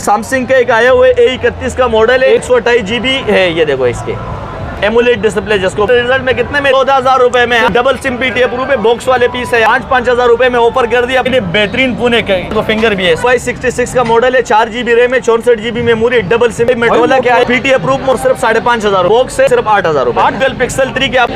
Samsung का एक आया हुआ है A31 का मॉडल है, 128 GB है। ये देखो इसके एमुलेट डिस्प्ले, जिसको रिजल्ट में कितने में 14,000 रुपए में डबल सिम PTA प्रूफ है, बॉक्स वाले पीस है। 5,000 रुपए में ऑफर कर दिया। बेहतरीन पुणे का तो फिंगर भी है। Y66 का मॉडल है, 4 GB रैम है, 64 GB मेमोरी, डबल सिम। मेटरोला क्या है PTA प्रूफ और सिर्फ 5,500 बॉक्स है, सिर्फ 8,000 रुपए। डुअल पिक्सल 3 के आप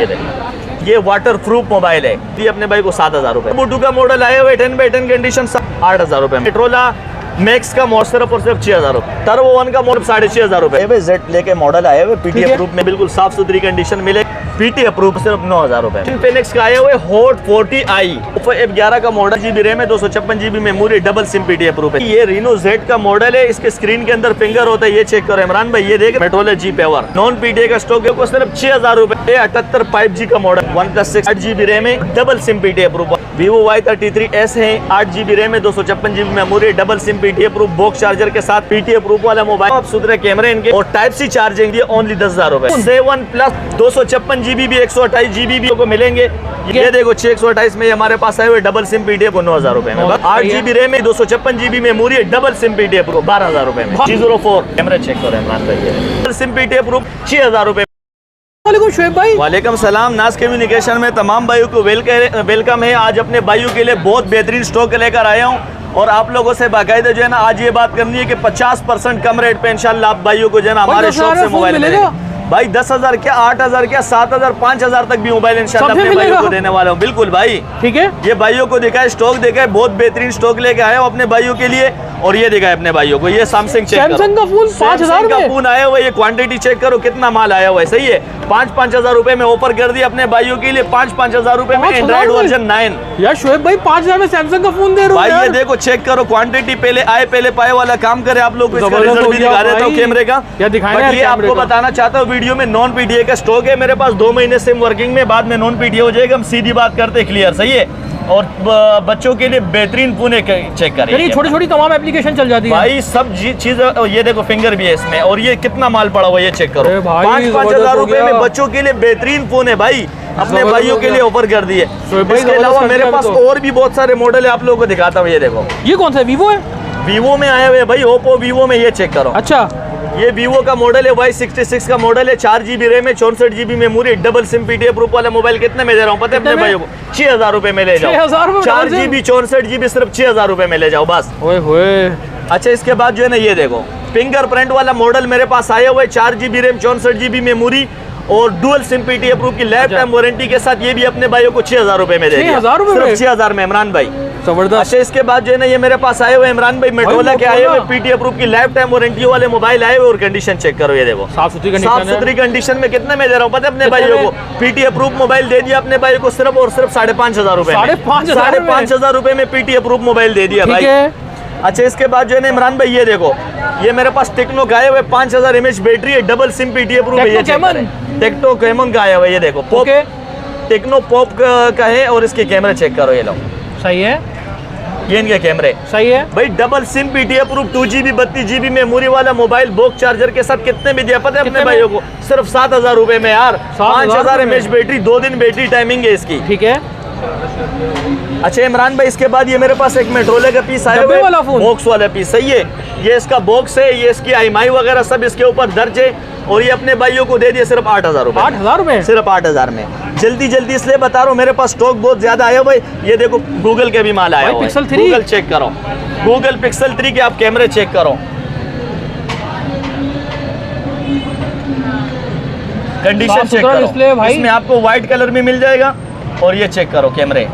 ये वाटर प्रूफ मोबाइल है, ये अपने भाई को 7,000 रुपए। बूटू का मॉडल आया हुआ है 10x10 कंडीशन 8,000 रुपए। मेट्रोला मैक्स का मॉडल सिर्फ और सिर्फ 6,000 रुपए। टर्बो 1 का मॉडल 6,500 रुपए। जेड लेके मॉडल आया हुआ PTA प्रूफ में, बिल्कुल साफ सुथरी कंडीशन मिले। PTA प्रूफ सिर्फ 9,000 रुपए। इन्फिनिक्स का आया हुआ हॉट 40i F11 का मॉडल, GB रैम है, 256 GB memory, double SIM PTA proof है। ये Reno Z का मॉडल है, इसके स्क्रीन के अंदर फिंगर होता है, ये चेक करो इमरान भाई। ये देख मेट्रोला G पावर नॉन PTA का स्टॉक है, सिर्फ 6,000 रुपए। 78 5G का मॉडल, 1+6 8 GB रैम है, double SIM PTA proof. Vivo Y33s है, 8 GB रैम है, 256 GB memory, double SIM PTA proof, box charger के साथ PTA प्रूफ वाला मोबाइल। आप सुधरे कैमरे इनके और टाइप सी चार्जिंग ये ओनली 10,000 रुपए। 7 प्लस 256 GB भी 128 GB भी को मिलेंगे। ये देखो 628 में हमारे पास आए हुए डबल सिम PTA को 9,000 रुपए में। 8 GB रैम है, 256 GB memory, double SIM PTA proof 12,000 रुपए में। G04 कैमरा चेक करो इमरान भाई, डबल सिम PTA प्रूफ 6,000 रुपए। शुएब भाई वालेकुम सलाम। नाज कम्युनिकेशन में तमाम भाइयों को वेलकम है। आज अपने भाइयों के लिए बहुत बेहतरीन स्टॉक लेकर आया हूँ और आप लोगों से बाकायदा जो है ना आज ये बात करनी है कि 50% कम रेट पे इंशाल्लाह आप भाइयों को जो है ना हमारे शॉप से मोबाइल मिलेगा। भाई 10,000 क्या, 8,000 क्या, 7,000 5,000 तक भी मोबाइल इंशाल्लाह अपने भाइयों को देने वाला हूँ। बिल्कुल भाई, ठीक है। ये भाइयों को दिखाए, स्टॉक देखा है, बहुत बेहतरीन स्टॉक लेके आया हूँ अपने भाइयों के लिए। और ये दिखाए अपने भाइयों को, ये सैमसंग चेक करो, सैमसंग का फोन 5,000 का फोन आया हुआ है। ये क्वांटिटी चेक करो कितना माल आया हुआ है, सही है। 5,000 रुपए में ऑफर कर दिया अपने भाइयों के लिए। 5,000 रुपए में एंड्रॉइड वर्जन 9। यार शुएब भाई 5,000 में सैमसंग का फोन दे रहे हो भाई। ये देखो चेक करो क्वांटिटी, पहले आए पहले पाए वाला काम करे। आप लोग को इसका रिजल्ट भी दिखा देता हूँ कैमरे का। ये आपको बताना चाहता हूँ वीडियो में नॉन PTA का स्टॉक है मेरे पास। 2 महीने सिम वर्किंग में, बाद में नॉन PTA हो जाएगा। हम सीधी बात करते क्लियर, सही है। और बच्चों के लिए बेहतरीन पुणे चेक करें। छोटी छोटी तमाम एप्लीकेशन चल जाती है भाई, सब चीज। ये देखो फिंगर भी है इसमें। और ये कितना माल पड़ा हुआ है, ये चेक करो। 5,000 रुपए में बच्चों के लिए बेहतरीन फोन है भाई, अपने भाइयों के लिए ऑफर कर दिए। इसके अलावा मेरे पास और भी बहुत सारे मॉडल है, आप लोगों को दिखाता हूँ। ये देखो, ये कौन सा है? वीवो है? वीवो में आए हुए भाई, ओप्पो वीवो में। ये चेक करो। अच्छा, ये वीवो का मॉडल है, Y66 का मॉडल है, 4 GB रैम है, 64 GB memory, double SIM PTA proof वाला मोबाइल। कितने में दे रहा हूँ पता है अपने भाइयों को? 6,000 रुपए में ले जाओ। 4 GB 64 GB सिर्फ 6,000 रुपए में ले जाओ बस। अच्छा, इसके बाद जो है ना ये देखो फिंगरप्रिंट वाला मॉडल मेरे पास आया हुआ है, 4 GB रैम, 64 GB मेमोरी और डुअल सिम PTA प्रूफ की लाइफ टाइम वारंटी के साथ। ये भी अपने भाइयों को 6,000 रुपए में दे दिया, सिर्फ 6,000 में इमरान भाई। जबरदस्त। अच्छा, इसके बाद जो है ना ये मेरे पास आए हुए इमरान भाई मेट्रोला के आए हुए PTA प्रूफ की लाइफ टाइम वारंटी वाले मोबाइल आए हुए। और कंडीशन चेक करो, ये देखो साफ सुथरी कंडीशन में। कितने में दे रहा हूँ पता है अपने भाइयों को? PTA प्रूफ मोबाइल दे दिया अपने भाई को सिर्फ और सिर्फ 5,500 रुपए। 5,500 रुपए में PTA प्रूफ मोबाइल दे दिया भाई। अच्छा, इसके बाद जो है ना इमरान भाई ये देखो, ये मेरे पास टेक्नो का आया हुआ है, 5,000 mAh बैटरी है, डबल सिम PTA प्रूफ है। ये टेक्नो कैमन का आया हुआ है, ये देखो पॉप, टेक्नो पॉप का है। और इसके कैमरे चेक करो, ये लो सही है। ये इनके कैमरे सही है भाई। Double SIM PTA proof, 2 GB 32 GB memory वाला मोबाइल, बॉक्स चार्जर के साथ। कितने में दिया पता है अपने भाइयों को? सिर्फ 7,000 रुपए में यार। 5,000 mAh बैटरी, 2 दिन बैटरी टाइमिंग है इसकी, ठीक है। अच्छा इमरान भाई, इसके बाद ये मेरे पास एक मेट्रोला का पीस आया हुआ है, बॉक्स वाला पीस, सही है। ये इसका बॉक्स है, ये इसकी IMEI वगैरह सब इसके ऊपर दर्ज है। और ये अपने भाइयों को दे दिया सिर्फ 8,000 रुपए। 8,000 रुपए सिर्फ 8,000 में। जल्दी इसलिए बता रहा हूँ, मेरे पास स्टॉक बहुत ज्यादा आया हुआ है। ये देखो गूगल के भी माल आया हुआ है। गूगल चेक करो, गूगल पिक्सल 3 के आप कैमरे चेक करो, कंडीशन चेक करो। इसमें आपको व्हाइट कलर में मिल जाएगा। और ये चेक करो कैमरे,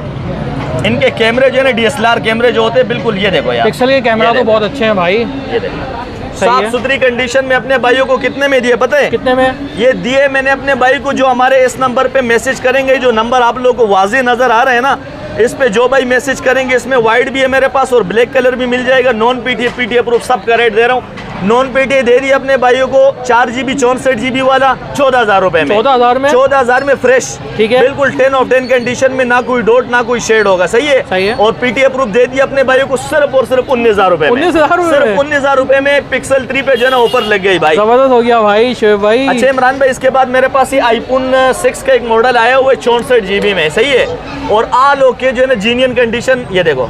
इनके कैमरे जो है ना DSLR कैमरे जो होते हैं, बिल्कुल। ये देखो यार, पिक्सल के कैमरा तो बहुत अच्छे हैं भाई। ये देखो साफ सुथरी कंडीशन में। अपने भाइयों को कितने में दिए पता है? कितने में ये दिए मैंने अपने भाई को, जो हमारे इस नंबर पे मैसेज करेंगे, जो नंबर आप लोगों को वाजे नजर आ रहे हैं ना, इस पे जो भाई मैसेज करेंगे, इसमें व्हाइट भी है मेरे पास और ब्लैक कलर भी मिल जाएगा। नॉन PTA प्रूफ सब का रेट दे रहा हूँ। नॉन PTA दे दिया अपने भाइयों को 4 GB 64 GB वाला 14,000 रुपए में। 14,000 में फ्रेश, ठीक है, बिल्कुल 10 of 10 कंडीशन में, ना कोई डॉट ना कोई शेड होगा, सही है, सही है। और PTA प्रूफ दे दिया अपने भाइयों को सिर्फ और सिर्फ 19,000 रुपए में। सिर्फ 19,000 रुपए में पिक्सल 3 पे जो है ना ऑफर लग गई भाई। जबरदस्त हो गया भाई शुएब भाई। अच्छा इमरान भाई, इसके बाद मेरे पास ये iPhone 6 का एक मॉडल आया हुआ है 64 GB में, सही है। और आल ओके जो है ना जीनियन कंडीशन, ये देखो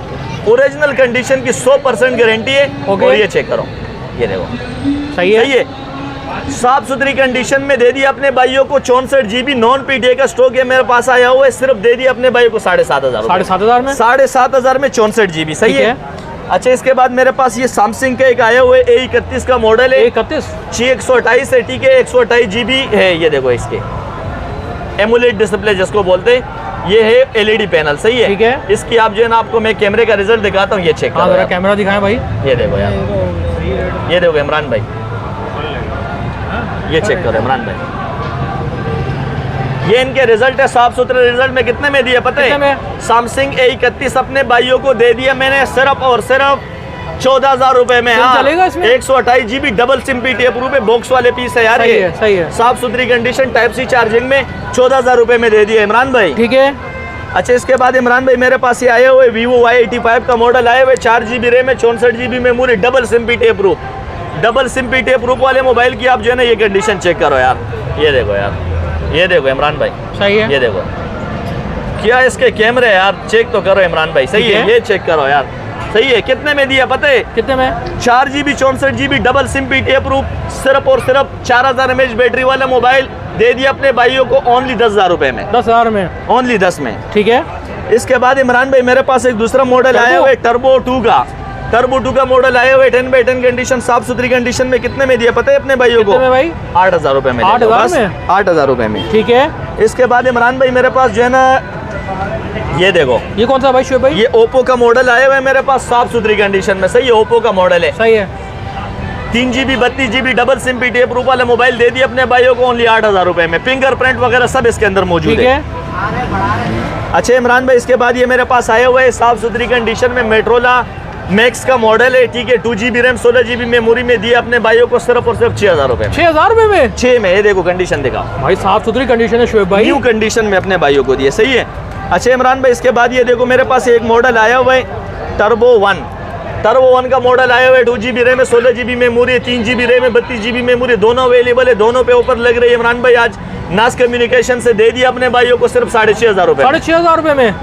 ओरिजिनल कंडीशन की 100% गारंटी है। और ये चेक करो, ये देखो सही है। सही है, साफ सुथरी कंडीशन में दे दिया अपने भाइयों को। 64 GB नॉन पीटीए का स्टॉक है मेरे पास आया हुआ है, सिर्फ दे दिया अपने भाइयों को 7,500 7,500 में 7,500 में 64 GB। सही है। अच्छा, इसके बाद मेरे पास ये सैमसंग का एक आया हुआ है A31 का मॉडल है, 31 128 है, ठीक है, 128 GB है। ये देखो इसके एमुलेट डिस्प्ले जिसको बोलते हैं, ये है LED पैनल। सही है। ठीक है। इसकी आप जो है ना, आपको मैं कैमरे का रिजल्ट दिखाता हूँ, ये चेक हाँ करो जरा यार। कैमरा दिखाएं भाई। ये देखो यार, ये देखो इमरान भाई, ये चेक करो इमरान भाई, ये इनके रिजल्ट है, साफ सुथरे रिजल्ट में कितने में दिया पता कितने है? में? सैमसंग A31 अपने भाइयों को दे दिया मैंने सिर्फ और सिर्फ 14,000 रुपए में। हाँ, चलेगा इसमें? 128 GB double SIM PTA proof है, बॉक्स वाले पीस है यार। सही ये है, सही है। साफ सुथरी कंडीशन, टाइप सी चार्जिंग में 14,000 रुपए में दे दिया इमरान भाई। ठीक है। अच्छा, इसके बाद इमरान भाई मेरे पास ये आए हुए Vivo Y85 का मॉडल आए हुए, 4 GB रैम है, 64 GB memory, double SIM PTA proof. Double SIM PTA proof वाले मोबाइल की आप जो है ना, ये कंडीशन चेक करो यार। ये देखो यार, ये देखो इमरान भाई, सही है। ये देखो क्या इसके कैमरे यार, चेक तो करो इमरान भाई। सही है, ये चेक करो यार। सही है। कितने में दिया पता है? कितने में? 4 GB 64 GB double SIM PTA proof, सिर्फ और सिर्फ 4000 mAh बैटरी वाला मोबाइल दे दिया अपने भाइयों को ओनली 10,000 रुपए में। 10,000 में, ओनली 10 में। ठीक है। इसके बाद इमरान भाई मेरे पास एक दूसरा मॉडल आया हुआ है टर्बो 2 का। टर्बो 2 का मॉडल आया हुआ है, 10/10 कंडीशन, साफ सुथरी कंडीशन में। कितने में दिया पता है अपने भाइयों को? कितने में भाई? 8,000 रुपए में। 8,000 में? 8,000 रुपए में। ठीक है। इसके बाद इमरान भाई मेरे पास जो है ना, ये देखो, ये कौन सा भाई शुएब भाई? ये ओप्पो का मॉडल आया हुआ है मेरे पास, साफ सुथरी कंडीशन में। सही है, ओप्पो का मॉडल है। सही है। 3 GB 32 GB double SIM PTA proof वाला मोबाइल दे दिया अपने भाइयों को ओनली 8,000 रुपए में। फिंगरप्रिंट वगैरह सब इसके अंदर मौजूद ठीक है। है। अच्छा इमरान भाई, इसके बाद ये मेरे पास आया हुआ है साफ सुथरी कंडीशन में मेट्रोला मैक्स का मॉडल है, ठीक है, 2 GB रैम 16 GB मेमोरी में दिया अपने भाइयों को सिर्फ और सिर्फ 6,000 रुपए में। 6,000 रुपए में? 6 में। ये देखो कंडीशन दिखाओ भाई साफ सुथरी कंडीशन है शुएब भाई। न्यू कंडीशन में अपने भाइयों को दिए। सही है। अच्छा इमरान भाई, इसके बाद ये देखो मेरे पास एक मॉडल आया हुआ है टर्बो 1। टर्बो 1 का मॉडल आया हुआ है, 2 GB रैम है, 16 GB मेमोरी है, 3 GB रैम है, 32 GB मेमोरी, दोनों अवेलेबल है, दोनों पे ऑफर लग रही है इमरान भाई। आज नास कम्युनिकेशन से दे दिया अपने भाइयों को सिर्फ 6,500 रुपए। 6,500 रुपए में।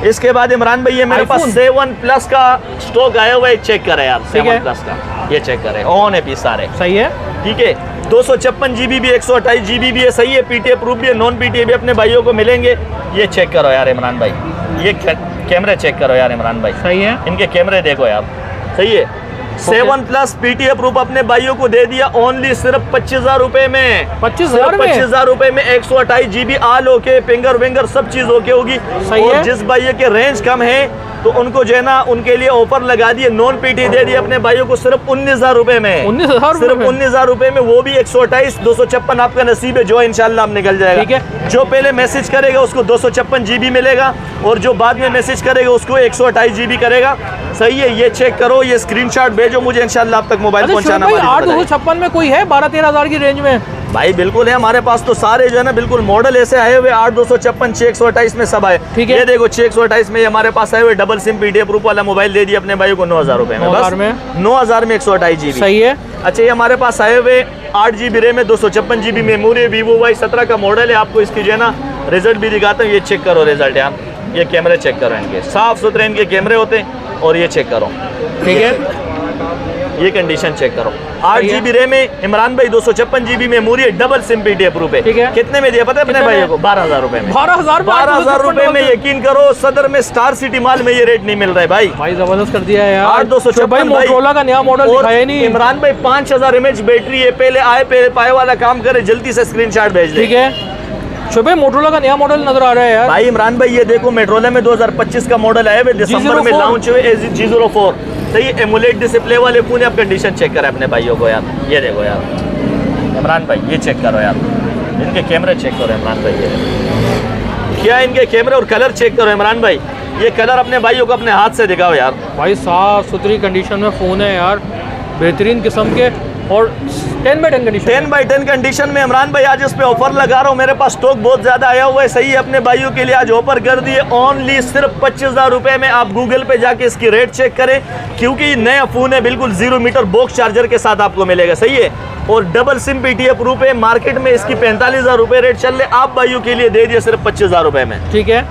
इसके बाद इमरान भाई ये मेरे पास 7 प्लस का स्टॉक आया हुआ है, चेक करें यार। 7 प्लस का ये चेक करें, ऑन है पीस सारे। सही है। ठीक है। 256 GB भी, 128 GB भी है। सही है। पीटीए प्रूफ भी है, नॉन पीटीए भी अपने भाइयों को मिलेंगे। ये चेक करो यार इमरान भाई, ये कैमरे चेक करो यार इमरान भाई। सही है। इनके कैमरे देखो यार। सही है। 7 प्लस पीटीए प्रूफ अपने भाइयों को दे दिया ओनली सिर्फ 25,000 रुपए में। 25,000 में? 25,000 रुपए में 128 GB आल ओके, फिंगर विंगर सब चीज ओके होगी। सही और है। जिस भाई के रेंज कम है तो उनको जो है ना, उनके लिए ऑफर लगा दिए, नॉन पीटी दे दिए अपने भाइयों को सिर्फ 19,000 रुपए में। 19,000 सिर्फ में? 19,000 रुपए में, वो भी 128 256 आपका नसीब है, जो इंशाल्लाह आप निकल जाएगा। ठीक है। जो पहले मैसेज करेगा उसको 256 GB मिलेगा, और जो बाद में मैसेज करेगा उसको 128 GB करेगा। सही है। ये चेक करो, ये स्क्रीनशॉट भेजो मुझे, इंशाल्लाह आप तक मोबाइल अच्छा शुएब पहुंचाना। भाई, हमारी जिम्मेदारी। 8,256 में कोई है 12-13,000 की रेंज में? भाई बिल्कुल है, हमारे पास तो सारे जो है ना बिल्कुल मॉडल ऐसे आए हुए, 8,256 6,128 में सब आए। ठीक है। ये देखो 6,128 में ये हमारे पास आए हुए डबल सिम पीटीए प्रूफ वाला मोबाइल दे दिया अपने भाई को 9,000 रुपए में। 9,000 बस में? 9,000 में 128 GB। सही है। अच्छा, ये हमारे पास आए हुए 8 GB रैम में, 256 GB मेमोरी, Vivo Y17 का मॉडल है। आपको इसकी जो है ना रिजल्ट भी दिखाता हूँ, ये चेक करो रिजल्ट यार। ये कैमरे चेक करो इनके, साफ सुथरे इनके कैमरे होते हैं। और ये चेक करो, ठीक है। ये कंडीशन चेक करो। 8 GB रैम है इमरान भाई, 256 GB मेमोरी है, डबल सिम पीटीए प्रूफ है। ठीक है। कितने में दिया पता है अपने भाइयों को? 12,000 रुपए में। 12,000 रुपए में। यकीन करो सदर में स्टार सिटी माल में ये रेट नहीं मिल रहा है भाई। भाई जबरदस्त कर दिया है यार। 8,256 भाई मोटरोला का नया मॉडल दिखाया ही नहीं। इमरान भाई 5,000 mAh बैटरी है, पहले आए पहले पाए वाला काम करे, जल्दी से स्क्रीनशॉट भेज दे। ठीक है। शुएब भाई मोटरोला का नया मॉडल नजर आ रहा है यार। भाई इमरान भाई ये देखो मेट्रोला में 2025 का मॉडल आया है, दिसंबर में लॉन्च हुए, G04। सही, एमुलेट डिस्प्ले वाले फोन। आप कंडीशन चेक करें अपने भाइयों को यार। ये देखो यार इमरान भाई, ये चेक करो यार, इनके कैमरे चेक करो इमरान भाई। ये क्या इनके कैमरे और कलर चेक करो इमरान भाई। ये कलर अपने भाइयों को अपने हाथ से दिखाओ यार। भाई साफ सुथरी कंडीशन में फ़ोन है यार, बेहतरीन किस्म के, और 10/10 कंडीशन। 10/10 कंडीशन में इमरान भाई आज इस पे ऑफर लगा रहा हूँ। मेरे पास स्टॉक बहुत ज्यादा आया हुआ है। सही है। अपने भाइयों के लिए आज ऑफर कर दिए ओनली सिर्फ 25,000 रुपए में। आप गूगल पे जाके इसकी रेट चेक करें, क्योंकि ये नया फोन है, बिल्कुल 0 मीटर बॉक्स चार्जर के साथ आपको मिलेगा। सही है। और डबल सिम पीटीए प्रूफ है। मार्केट में इसकी 45,000 रुपए रेट चल रहे, आप भाइयों के लिए दे दिए सिर्फ 25,000 रुपए में। ठीक है।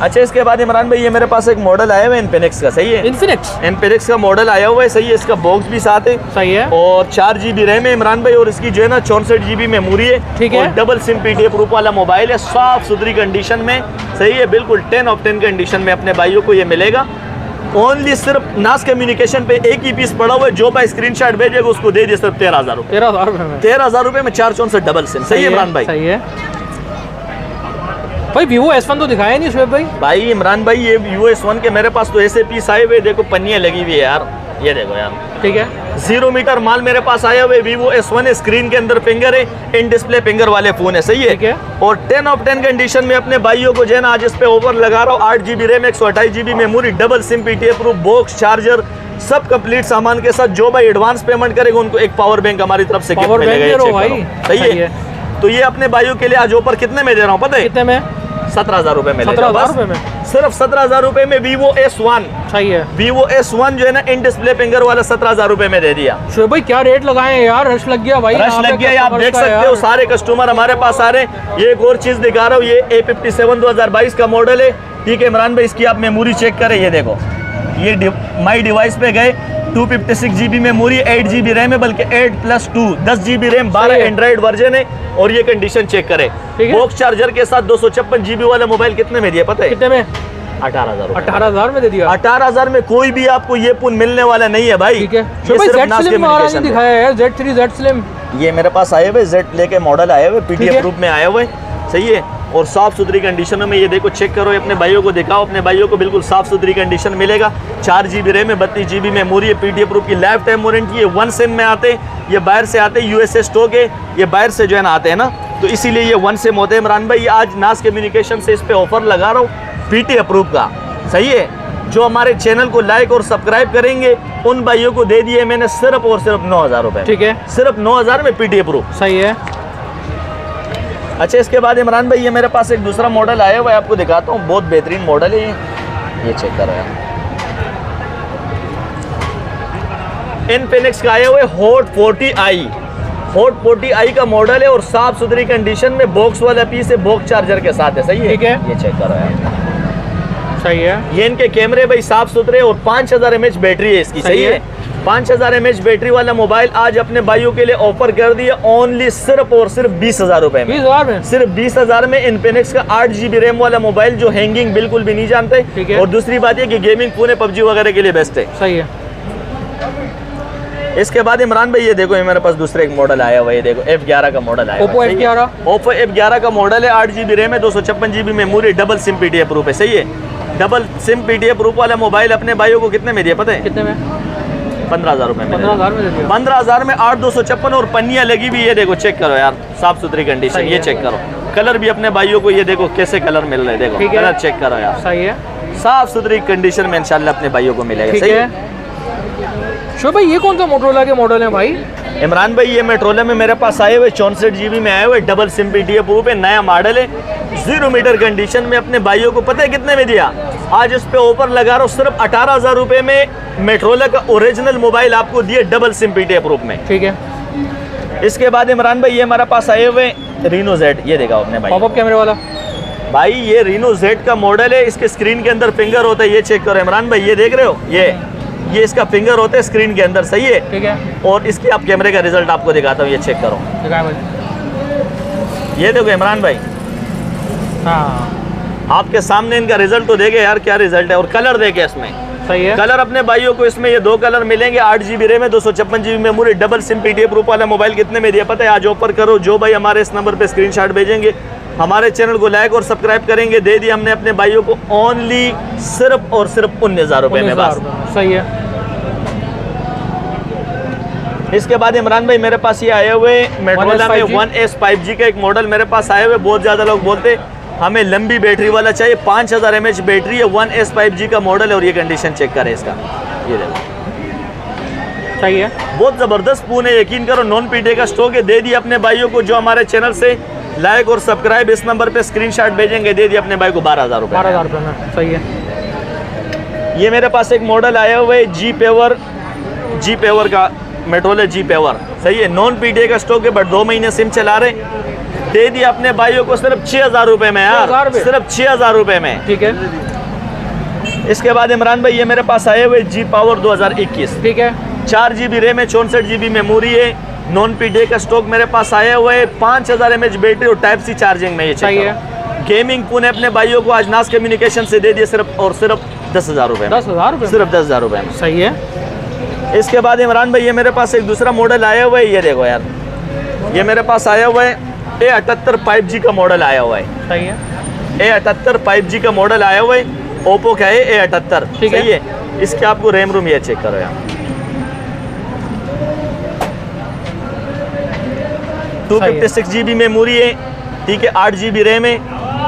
अच्छा, इसके बाद इमरान भाई ये मेरे पास एक मॉडल आया हुआ है इन्फिनिक्स का, सही है। इन्फिनिक्स का मॉडल आया हुआ है, सही है। इसका बॉक्स भी साथ है, सही है। और 4 GB रैम है इमरान भाई, और इसकी जो है ना 64 GB मेमोरी है, ठीक है। डबल सिम PTA प्रूफ वाला मोबाइल है, साफ सुथरी कंडीशन में, सही है, बिल्कुल 10 ऑफ 10 कंडीशन में अपने भाइयों को ये मिलेगा। ओनली सिर्फ नास कम्युनिकेशन पे एक ही पीस पड़ा हुआ है, जो भाई स्क्रीनशॉट भेजेगा उसको दे दिए सिर्फ 13,000 रुपये। 13,000 रुपये में 464 डबल सिम, सही है इमरान भाई। सही है भाई। Vivo S1 तो दिखाया नहीं शुएब भाई। भाई इमरान भाई ये Vivo S1 के मेरे पास तो ऐसे पीस आए हुए, देखो पन्नियाँ लगी हुई है यार, ये देखो यार, ठीक है। 0 मीटर माल मेरे पास आया हुआ है। Vivo S1 है, स्क्रीन के अंदर फिंगर है, इन डिस्प्ले फिंगर वाले फोन है, सही है। और 10 ऑफ 10 कंडीशन में अपने भाइयों को जो है ना आज इस पे ओवर लगा रहा हूँ। 8 GB RAM, 128 GB memory, double SIM PTA proof, box, charger, सब कंप्लीट सामान के साथ। जो भाई एडवांस पेमेंट करेगा उनको एक पावर बैंक हमारी तरफ से गिफ्ट मिलेगा, भाई सही है। तो ये अपने भाइयों के लिए आज ऑफर कितने में दे रहा हूँ पता है? कितने में? 17,000 रुपए में। 17,000 रुपए में, सिर्फ 17,000 रुपए में Vivo S1, सही है। Vivo S1 जो है ना इन डिस्प्ले फिंगर वाला 17,000 रुपए में दे दिया। शुएब भाई क्या रेट लगाए हैं यार, रश लग गया भाई, रश लग गया, आप देख सकते हो सारे कस्टमर हमारे पास आ रहे हैं। ये एक और चीज दिखा रहा हूँ, ये A57 2022 का मॉडल है, ठीक है इमरान भाई। इसकी आप मेमोरी चेक करें, ये देखो, ये माई डिवाइस पे गए, 256 GB मेमोरी, 8 GB रैम है, बल्कि 8+2 10 GB रैम, 12 एंड्रॉइड वर्जन है। और ये कंडीशन चेक करें, बॉक्स चार्जर के साथ 256 GB वाला मोबाइल कितने में दिया पता है? कितने में? 18,000। 18,000 में दे दिया। 18,000 में कोई भी आपको ये फोन मिलने वाला नहीं है भाई। ठीक है। तो भाई Z Slim वाला नहीं दिखाया यार, Z3 Z Slim। ये मेरे पास आए हुए Z लेके मॉडल आए हुए, PTA प्रूफ में आए हुए, सही है। और साफ सुथरी कंडीशनों में, ये देखो चेक करो, अपने भाइयों को दिखाओ, अपने भाइयों को बिल्कुल साफ सुथरी कंडीशन मिलेगा। 4 GB रैम है, 32 GB मेमोरी है, PTA प्रूफ की लाइफ टाइम वारंटी है। 1 सिम में आते, ये बाहर से आते, USA स्टॉक है, ये बाहर से जो है ना आते हैं ना, तो इसीलिए ये 1 सिम होते हैं इमरान भाई। आज नास कम्युनिकेशन से इस पे ऑफर लगा रहा हूँ PTA प्रूफ का, सही है। जो हमारे चैनल को लाइक और सब्सक्राइब करेंगे उन भाइयों को दे दिए मैंने सिर्फ और सिर्फ 9,000 रुपए, ठीक है, सिर्फ 9,000 में PTA प्रूफ, सही है। अच्छा, इसके बाद इमरान भाई ये मेरे पास एक दूसरा मॉडल आया हुआ है, आपको दिखाता हूँ, बहुत बेहतरीन मॉडल है ये चेक करो यार। इन्फिनिक्स का आया हुआ है Hot 40i, Hot 40i का मॉडल है, और साफ सुथरी कंडीशन में बॉक्स वाला पीस है, बॉक्स चार्जर के साथ है, सही है, ठीक है। ये चेक करो यार, सही है। ये इनके कैमरे भाई साफ सुथरे, और 5000 mAh बैटरी है इसकी, सही है। 5000 mAh बैटरी वाला मोबाइल आज अपने भाइयों के लिए ऑफर कर दिया ओनली सिर्फ और सिर्फ 20,000 रुपए में। 20,000 में, सिर्फ 20,000 में इन्फिनिक्स का 8 GB रैम वाला मोबाइल, जो हैंगिंग बिल्कुल भी नहीं जानते, ठीक है। और दूसरी बात ये कि गेमिंग फोन PUBG वगैरह के लिए बेस्ट है, सही है। इसके बाद इमरान भाई ये देखो, ये मेरे पास दूसरा एक मॉडल आया हुआ है, ये देखो F11 का मॉडल आया Oppo F11, Oppo F11 का मॉडल है, 8 GB रैम है, 256 GB memory, double SIM PTA proof है, सही है। डबल सिम PTA प्रूफ वाला मोबाइल अपने भाइयों को कितने में दिया पता है? कितने में? 15,000 रुपए में। 15,000 में दे दिया। 15,000 में 8,256, और पन्नियाँ लगी हुई है, देखो चेक करो यार, साफ सुथरी कंडीशन, ये चेक करो। कलर भी अपने भाइयों को ये देखो कैसे कलर मिल रहे हैं, देखो कलर चेक करो यार, सही है। साफ सुथरी कंडीशन में इंशाल्लाह अपने भाइयों को मिलेगा, सही है। शुएब भाई ये कौन सा मोटरोला के मॉडल है भाई? इमरान भाई ये मेट्रोला में मेरे पास आए हुए 64 GB में आए हुए, डबल सिम PTA प्रूफ है, नया मॉडल है, 0 मीटर कंडीशन में अपने भाइयों को पता है कितने में दिया? आज इस पे ऑफर लगा रहा हूँ, सिर्फ 18,000 रुपए में मेट्रोला का ओरिजिनल मोबाइल आपको दिए, डबल सिम PTA प्रूफ में, ठीक है। इसके बाद इमरान भाई ये हमारे पास आए हुए Reno Z, ये देखा अपने भाई, पॉपअप कैमरे वाला भाई, ये Reno Z का मॉडल है, इसके स्क्रीन के अंदर फिंगर होता है, ये चेक करो इमरान भाई, ये देख रहे हो, ये इसका फिंगर होता है स्क्रीन के अंदर, सही है, ठीक है। और इसकी आप कैमरे का रिजल्ट आपको दिखाता हूँ, ये चेक करो, ये देखो इमरान भाई, हाँ आपके सामने इनका रिजल्ट तो देखे यार, क्या रिजल्ट है, और कलर देखे इसमें, सही है। कलर अपने भाइयों को इसमें ये 2 कलर मिलेंगे, 8 GB रैम है, 256 GB memory, double SIM PTA proof वाला मोबाइल कितने में दिया पता है? आज ऑफर करो, जो भाई हमारे इस नंबर पे स्क्रीनशॉट भेजेंगे, हमारे चैनल को लाइक और सब्सक्राइब करेंगे, दे दिया हमने अपने भाइयों को ओनली सिर्फ और सिर्फ 19,000 रुपए में, बस, सही है। इसके बाद इमरान भाई मेरे पास ये आए हुए मेट्रोला में 1S 5G का एक मॉडल मेरे पास आए हुए, बहुत ज़्यादा लोग बोलते हमें लंबी बैटरी वाला चाहिए, 5000 mAh बैटरी है, 1S 5G का मॉडल है, और ये कंडीशन चेक करें इसका, ये देखो सही है, बहुत ज़बरदस्त फोन है, यकीन करो, नॉन PTA का स्टॉक है, दे दिया अपने भाइयों को, जो हमारे चैनल से लाइक और सब्सक्राइब इस नंबर पे स्क्रीनशॉट भेजेंगे, दे दिया अपने भाई को 12,000 रुपये, 12,000 रुपये में, सही है। ये मेरे पास एक मॉडल आया हुआ है G Power का, मेट्रोला G Power, सही है, नॉन PTA का स्टॉक है, बट 2 महीने सिम चला रहे, दे दिया अपने भाइयों को सिर्फ 6,000 रुपए में यार, 6,000 रुपए? सिर्फ 6,000 रुपए में। ठीक है। इसके बाद इमरान भाई ये मेरे पास आए हुए जी पावर 2021, ठीक है। 4 GB रैम है, 64 GB मेमोरी है, नॉन पीडीए का स्टॉक मेरे पास आया हुआ है, 5000 mAh बैटरी और टाइप सी चार्जिंग में। ये सही है। गेमिंग फोन है, अपने भाइयों को आज नाज कम्युनिकेशन से दे दिए सिर्फ और सिर्फ 10,000 रुपए में। 10,000 रुपए? सिर्फ 10,000 रुपए में। सही है। इसके बाद इमरान भाई ये मेरे पास एक दूसरा मॉडल आया हुआ है, ये देखो यार, ये मेरे पास आया हुआ है A78 5G का मॉडल आया हुआ है। सही है। A78 5G का मॉडल आया हुआ है, ओप्पो का है A78। ठीक है। सही है। इसके आपको रैम रोम ये चेक करो यार, 256 GB मेमोरी है, ठीक है, 8 GB रैम है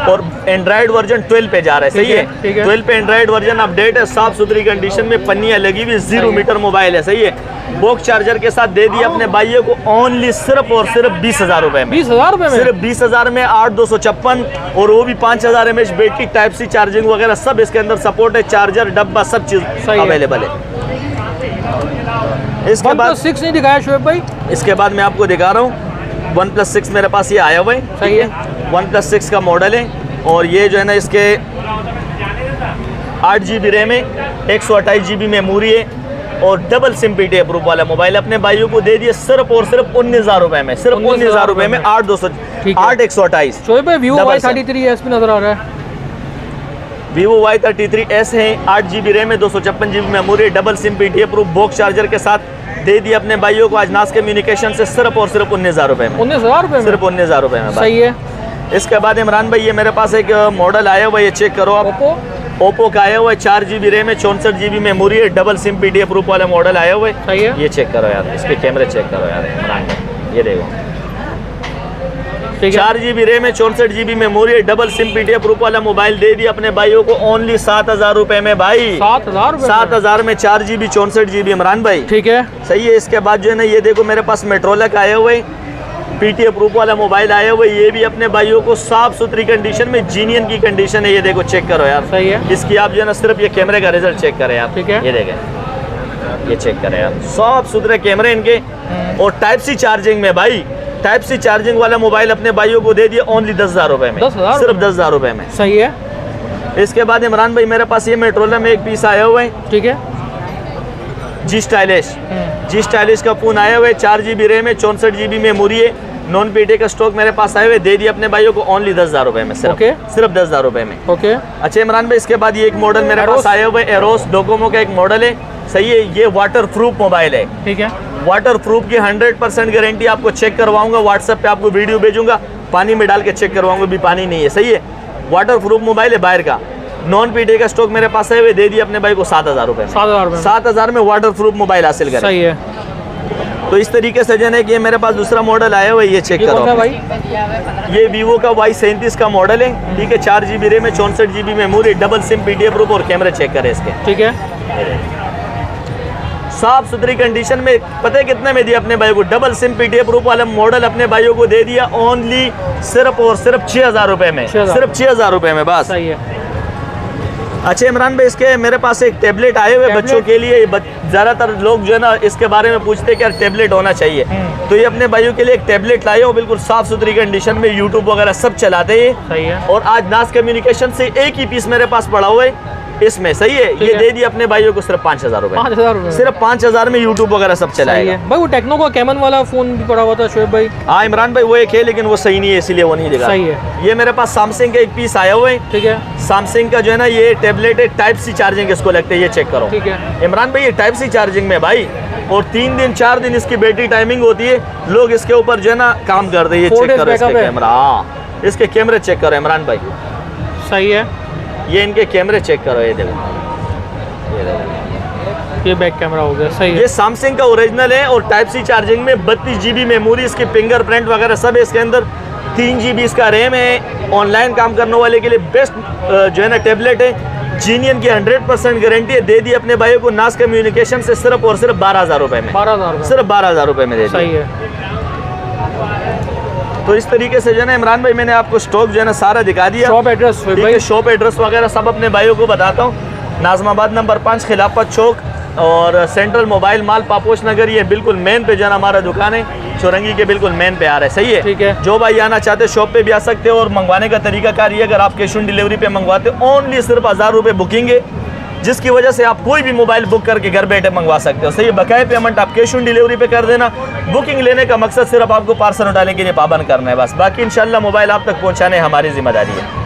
और एंड्रॉइड वर्जन 12 पे जा रहा है। सही है। ठीक है। 12 पे एंड्रॉइड वर्जन अपडेट है, साफ सुथरी कंडीशन में, पन्नियाँ लगी हुई, 0 मीटर मोबाइल है। सही है। बॉक्स चार्जर के साथ दे दिया अपने भाइयों को ओनली सिर्फ और सिर्फ 20,000 रुपए में। 20,000 रुपए में? सिर्फ 20,000 में 8,256 और वो भी 5000 mAh battery, type C charging वगैरह सब इसके अंदर सपोर्ट है, चार्जर डब्बा सब चीज अवेलेबल है। इसके बाद 6 नहीं दिखाया शोएब भाई? इसके बाद मैं आपको दिखा रहा हूँ OnePlus 6 मेरे पास ये आया हुआ है। सही है। OnePlus 6 का मॉडल है और ये जो है ना इसके 8 GB रैम है, 128 GB मेमोरी है और डबल सिम पीटी अप्रूव वाला मोबाइल अपने भाइयों को दे दिए सिर्फ और सिर्फ 19,000 रुपए में। सिर्फ 19,000 रुपए में 8,128। शोएब भाई Vivo Y33s भी नजर आ रहा है। Vivo Y33s है, 8 GB रैम है, 256 GB memory, double SIM PT approve, box charger के साथ दे दिए अपने भाइयों को आज नाज कम्युनिकेशन से सिर्फ और सिर्फ 19,000 रुपए में। 19,000 रुपए में? सिर्फ 19,000 रुपए में। सही है। इसके बाद इमरान भाई ये मेरे पास एक मॉडल आया हुआ है, ये चेक करो आप। ओप्पो का आया हुआ है, 4 GB रैम है, 64 GB मेमोरी है, डबल सिम पीटी अप्रूव वाला मॉडल आया हुआ है। सही है। ये चेक करो यार, इसके कैमरे चेक करो यार इमरान भाई, ये देखो, 4 GB रैम है, 64 GB मेमोरी है, डबल सिम पीटी अप्रूव वाला मोबाइल दे दिया अपने भाइयों को ओनली 7,000 रुपए में भाई। 7,000 7,000 में 4 GB 64 GB इमरान भाई। ठीक है। सही है। इसके बाद जो है ना ये देखो मेरे पास मेट्रोला का आया हुआ है, पीटी अप्रूव वाला मोबाइल आया हुआ है, ये भी अपने भाइयों को साफ सुथरी कंडीशन में, जीनियन की कंडीशन है, ये देखो चेक करो यार। सही है। इसकी आप जो है ना सिर्फ ये कैमरे का रिजल्ट चेक करें यार। ठीक है। ये देखें, ये चेक करें यार, साफ सुथरे कैमरे इनके और टाइप सी चार्जिंग में भाई, टाइप सी चार्जिंग वाला मोबाइल अपने भाइयों को दे दिया ओनली 10,000 रुपए में। 10,000? सिर्फ 10,000 रुपए में। सही है। इसके बाद इमरान भाई मेरे पास ये मेट्रोला में एक पीस आया हुआ है, ठीक है, जी स्टाइलिश का फोन आया हुआ है, 4 GB रैम है, 64 GB मेमोरी है, नॉन पीटी का स्टॉक मेरे पास आए हुए, दे दिए अपने भाइयों को ओनली 10,000 रुपए में। सिर्फ सिर्फ 10,000 रुपए में। ओके। अच्छा इमरान भाई इसके बाद ये एक मॉडल मेरे पास आया हुआ है, एरोस डोकोमो का एक मॉडल है। सही है। ये वाटर प्रूफ मोबाइल है। ठीक है। वाटर प्रूफ की 100% गारंटी, आपको चेक करवाऊंगा, व्हाट्सएप पे आपको वीडियो भेजूंगा, पानी में डाल के चेक करवाऊंगा, भी पानी नहीं है। सही है। वाटर प्रूफ मोबाइल है, बाहर का, नॉन पीटी का स्टॉक मेरे पास है, दे दिए अपने भाई को 7,000 रुपए। 7,000 में वाटर प्रूफ मोबाइल हासिल करें। सही है। तो इस तरीके से जन है कि ये मेरे पास दूसरा मॉडल आया हुआ है, ये चेक करो भाई। ये वीवो का Y37 का मॉडल है। ठीक है। 4 GB रैम है, 64 GB memory, double SIM PT approve और कैमरे चेक करें इसके। ठीक है। साफ सुथरी कंडीशन में, पता है कितने में दिया अपने भाई को? डबल सिम पीटी अप्रूव वाला मॉडल अपने भाइयों को दे दिया ओनली सिर्फ और सिर्फ 6,000 रुपए में। सिर्फ 6,000 रुपए में बस। सही है। अच्छा इमरान भाई इसके मेरे पास एक टैबलेट आए हुए बच्चों के लिए। ज़्यादातर लोग जो है ना इसके बारे में पूछते हैं कि यार टैबलेट होना चाहिए, तो ये अपने भाइयों के लिए एक टैबलेट लाए हो, बिल्कुल साफ सुथरी कंडीशन में, यूट्यूब वगैरह सब चलाते हैं। सही है। और आज नाज कम्युनिकेशन से एक ही पीस मेरे पास पड़ा हुआ है इसमें। सही है। ये दे दिया अपने भाइयों को सिर्फ 5,000 रुपए। 5,000 रुपए? सिर्फ 5,000 में यूट्यूब वगैरह सब चलाएगा भाई। वो टेक्नो का कैमन वाला फोन भी पड़ा हुआ था शोएब भाई। हाँ इमरान भाई वो एक है, लेकिन वो सही नहीं है, इसीलिए वो नहीं दिखा। सही है। ये मेरे पास सैमसंग का एक पीस आया हुआ है। ठीक है। सैमसंग का जो है ना ये टैबलेट है, टाइप सी चार्जिंग इसको लगता है, ये चेक करो। ठीक है। इमरान भाई ये टाइप सी चार्जिंग में भाई, और 3 दिन 4 दिन इसकी बैटरी टाइमिंग होती है, लोग इसके ऊपर जो है ना काम करते हैं। ये चेक करो इसके कैमरा। हाँ इसके कैमरे चेक करो इमरान भाई। सही है। ये इनके कैमरे चेक करो, ये देखो, ये बैक कैमरा हो गया। सही है। ये सैमसंग का ओरिजिनल है और टाइप सी चार्जिंग में, 32 GB मेमोरी, इसकी फिंगरप्रिंट वगैरह सब है इसके अंदर, 3 GB इसका रैम है। ऑनलाइन काम करने वाले के लिए बेस्ट जो है ना टैबलेट है, जीनियन की 100% गारंटी है, दे दी अपने भाइयों को नाज कम्युनिकेशन से सिर्फ और सिर्फ 12,000 रुपए में। 12,000? सिर्फ 12,000 रुपए में दे दी। सही है। तो इस तरीके से जो है ना इमरान भाई मैंने आपको स्टॉक जो है ना सारा दिखा दिया। शॉप एड्रेस भाई? शॉप एड्रेस वगैरह सब अपने भाइयों को बताता हूँ। नाजमाबाद नंबर 5 खिलाफत चौक, और सेंट्रल मोबाइल माल पापोश नगर, ये बिल्कुल मेन पे जाना हमारा दुकान है, चौरंगी के बिल्कुल मेन पे आ रहा है। सही है, ठीक है। जो भाई आना चाहते शॉप पे भी आ सकते हो। और मंगवाने का तरीका कार ये, अगर आप कैश ऑन डिलीवरी पे मंगवाते हो, ओनली सिर्फ 1000 रुपये बुकिंग है, जिसकी वजह से आप कोई भी मोबाइल बुक करके घर बैठे मंगवा सकते हो। सही है, बकाया पेमेंट आप कैश ऑन डिलीवरी पे कर देना। बुकिंग लेने का मकसद सिर्फ आपको पार्सल उठाने के लिए पाबंद करना है बस, बाकी इंशाल्लाह मोबाइल आप तक पहुंचाने हमारी जिम्मेदारी है।